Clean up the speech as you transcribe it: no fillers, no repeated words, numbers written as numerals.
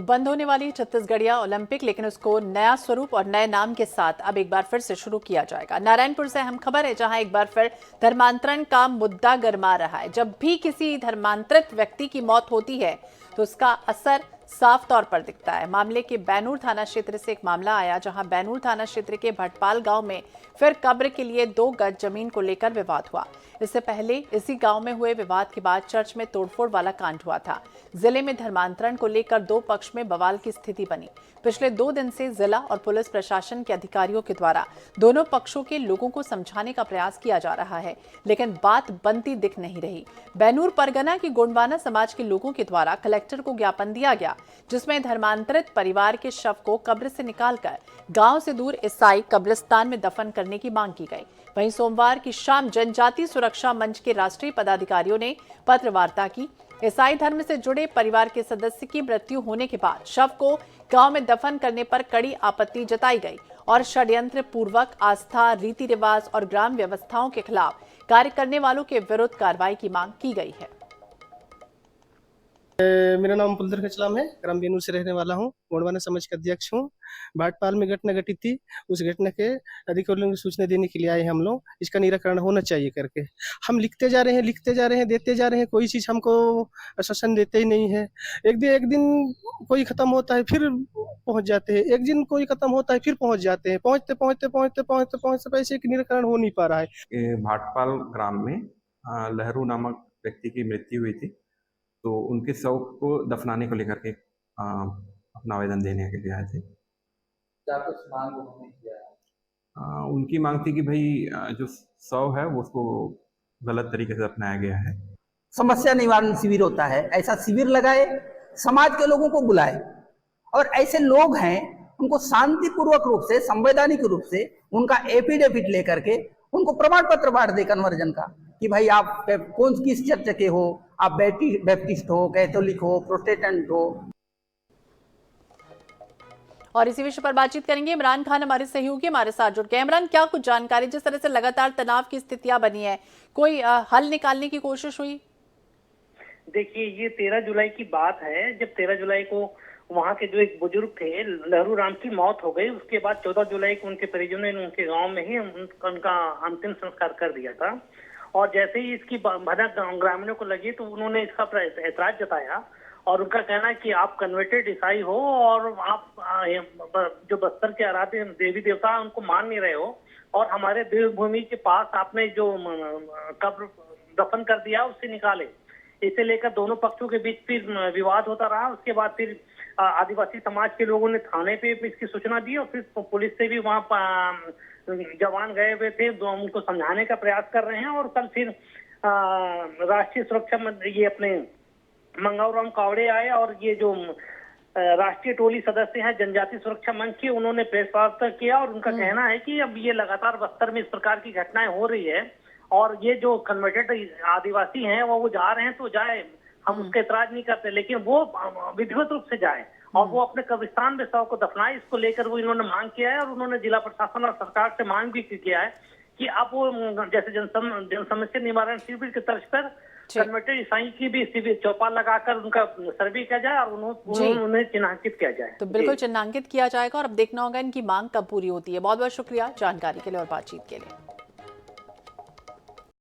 बंद होने वाली छत्तीसगढ़िया ओलंपिक लेकिन उसको नया स्वरूप और नए नाम के साथ अब एक बार फिर से शुरू किया जाएगा। नारायणपुर से अहम खबर है, जहां एक बार फिर धर्मांतरण का मुद्दा गरमा रहा है। जब भी किसी धर्मांतरित व्यक्ति की मौत होती है तो उसका असर साफ तौर पर दिखता है। मामले के बैनूर थाना क्षेत्र से एक मामला आया, जहां बैनूर थाना क्षेत्र के भटपाल गांव में फिर कब्र के लिए 2 गज जमीन को लेकर विवाद हुआ। इससे पहले इसी गांव में हुए विवाद के बाद चर्च में तोड़फोड़ वाला कांड हुआ था। जिले में धर्मांतरण को लेकर 2 पक्ष में बवाल की स्थिति बनी। पिछले 2 दिन से जिला और पुलिस प्रशासन के अधिकारियों के द्वारा दोनों पक्षों के लोगों को समझाने का प्रयास किया जा रहा है, लेकिन बात बनती दिख नहीं रही। बैनूर परगना की गोंडवाना समाज के लोगों के द्वारा कलेक्टर को ज्ञापन दिया गया, जिसमें धर्मांतरित परिवार के शव को कब्र से निकालकर गांव से दूर ईसाई कब्रिस्तान में दफन करने की मांग की गई। वहीं सोमवार की शाम जनजाति सुरक्षा मंच के राष्ट्रीय पदाधिकारियों ने पत्र वार्ता की। ईसाई धर्म से जुड़े परिवार के सदस्य की मृत्यु होने के बाद शव को गांव में दफन करने पर कड़ी आपत्ति जताई गई और षड्यंत्र पूर्वक आस्था, रीति रिवाज और ग्राम व्यवस्थाओं के खिलाफ कार्य करने वालों के विरुद्ध कार्रवाई की मांग की गई है। मेरा नाम पुलदर खचलाम है, ग्राम बेनूर से रहने वाला हूँ, गोंडवाना समाज का अध्यक्ष हूँ। भाटपाल में घटना घटित थी, उस घटना के अधिकारियों को सूचना देने के लिए आए हैं हम लोग। इसका निराकरण होना चाहिए करके हम लिखते जा रहे हैं, देते जा रहे हैं, कोई चीज़ हमको आश्वासन देते ही नहीं है। एक दिन कोई खत्म होता है फिर पहुँच जाते हैं, एक दिन कोई खत्म होता है फिर पहुँच जाते हैं। पहुँचते पैसे का निराकरण हो नहीं पा रहा है। भाटपाल ग्राम में लहरू नामक व्यक्ति की मृत्यु हुई थी, तो उनके शव को दफनाने को लेकर के अपना आवेदन देने के लिए आए थे। क्या कुछ मांग उन्होंने किया? उनकी मांग थी कि भाई जो शव है वो उसको गलत तरीके से अपनाया गया है। समस्या निवारण शिविर होता है, ऐसा शिविर लगाए, समाज के लोगों को बुलाए और ऐसे लोग हैं उनको शांतिपूर्वक रूप से, संवैधानिक रूप से उनका एफिडेविट लेकर के उनको प्रमाण पत्र बांट दे कन्वर्जन का, कि भाई आप कौन किस चर्च के हो, आप बैप्टिस्ट हो, कैथोलिक हो, प्रोटेस्टेंट हो। और इसी विषय पर बातचीत करेंगे। इमरान खान हमारे सहयोगी हमारे साथ जुड़ गए। इमरान, क्या कुछ जानकारी, जिस तरह से लगातार तनाव की स्थितियां बनी है, कोई हल निकालने की कोशिश हुई? देखिए, ये 13 जुलाई की बात है, जब 13 जुलाई को वहाँ के जो एक बुजुर्ग थे लहरू राम की मौत हो गई। उसके बाद 14 जुलाई को उनके परिजनों ने उनके गांव में ही उनका अंतिम संस्कार कर दिया था। और जैसे ही इसकी भनक ग्रामीणों को लगी तो उन्होंने इसका ऐतराज जताया और उनका कहना है कि आप कन्वर्टेड ईसाई हो और आप जो बस्तर के आराध्य देवी देवता है उनको मान नहीं रहे हो, और हमारे देवभूमि के पास आपने जो कब्र दफन कर दिया उससे निकाले। इसे लेकर दोनों पक्षों के बीच फिर विवाद होता रहा। उसके बाद फिर आदिवासी समाज के लोगों ने थाने पे इसकी सूचना दी और फिर पुलिस से भी वहाँ जवान गए हुए थे, उनको समझाने का प्रयास कर रहे हैं। और कल फिर राष्ट्रीय सुरक्षा मंत्री ये अपने मंगाऊ राम कावड़े आए और ये जो राष्ट्रीय टोली सदस्य हैं जनजाति सुरक्षा मंच के, उन्होंने प्रेस वार्ता किया और उनका कहना है कि अब ये लगातार बस्तर में इस प्रकार की घटनाएं हो रही है और ये जो कन्वर्टेड आदिवासी हैं वो जा रहे हैं तो जाए, हम उसके एतराज नहीं करते, लेकिन वो विधिवत रूप से जाए और वो अपने कब्रिस्तान में शव को दफनाए। इसको लेकर वो इन्होंने मांग किया है और उन्होंने जिला प्रशासन और सरकार से मांग भी किया है कि अब वो जैसे जन समस्या निवारण शिविर की तर्ज पर कन्वर्टेड ईसाई की भी शिविर चौपाल लगाकर उनका सर्वे किया जाए और उन्हें चिन्हांकित किया जाए। तो बिल्कुल चिन्हांकित किया जाएगा और अब देखना होगा इनकी मांग कब पूरी होती है। बहुत बहुत शुक्रिया जानकारी के लिए और बातचीत के लिए।